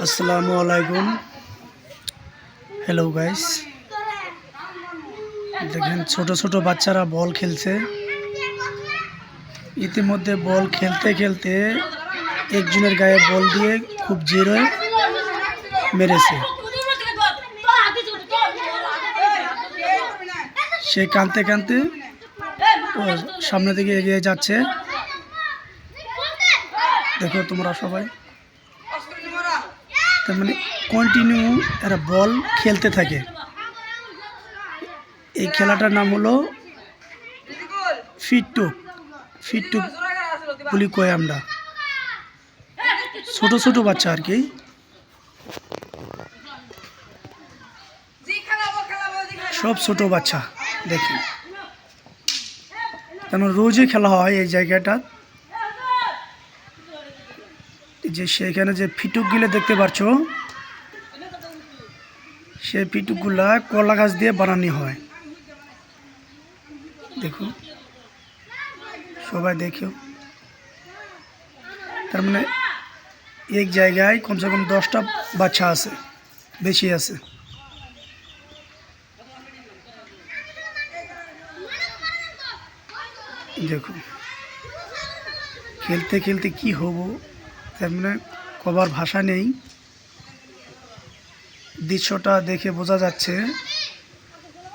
আসসালামু আলাইকুম। Hello guys, দেখেন ছোট ছোট বাচ্চারা বল খেলছে। ইতিমধ্যে বল খেলতে খেলতে একজনের গায়ে বল দিয়ে খুব জোরে মেরেছে। সে কাঁদতে কাঁদতে সামনের দিকে এগিয়ে যাচ্ছে। দেখো তোমরা সবাই, তার মানে কন্টিনিউ এরা বল খেলতে থাকে। এই খেলাটার নাম হলো ফিটটুক বলি কই আমরা। ছোট ছোট বাচ্চা আর কি। সব ছোট বাচ্চা দেখি, তেমন রোজই খেলা হয় এই জায়গাটা। যে সেখানে যে ফিটুকগুলো দেখতে পাচ্ছ, সেই ফিটুকগুলা কলা গাছ দিয়ে বানানো হয়। দেখো সবাই দেখো, তার মানে এক জায়গায় কমসে কম 10টা বাচ্চা আছে, বেশি আছে। দেখো খেলতে খেলতে কি হবো, তার মানে কবার ভাষা নেই। দৃশ্যটা দেখে বোঝা যাচ্ছে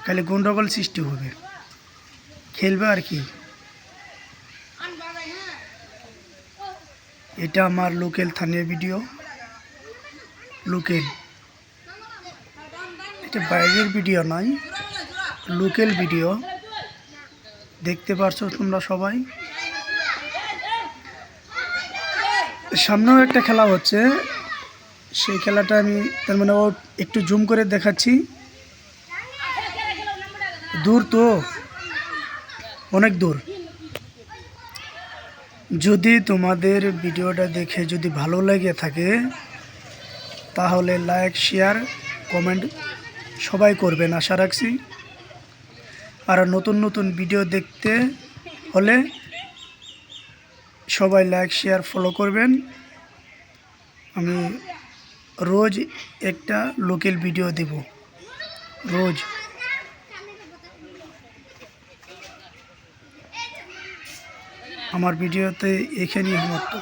খালি গন্ডগোল সৃষ্টি হবে, খেলবে আর কি। এটা আমার লোকাল স্থানীয় ভিডিও, লোকাল, এটা বাইরের ভিডিও নয়, লোকাল ভিডিও। দেখতে পারছো তোমরা সবাই। সামনেও একটা খেলা হচ্ছে, সেই খেলাটা আমি তার মানে একটু জুম করে দেখাচ্ছি। দূর তো, অনেক দূর। যদি তোমাদের ভিডিওটা দেখে যদি ভালো লেগে থাকে তাহলে লাইক, শেয়ার, কমেন্ট সবাই করবেন আশা রাখছি। আর নতুন নতুন ভিডিও দেখতে হলে সবাই লাইক, শেয়ার, ফলো করবেন। আমি রোজ একটা লোকাল ভিডিও দেব, রোজ। আমার ভিডিওতে এখানেই সমাপ্ত।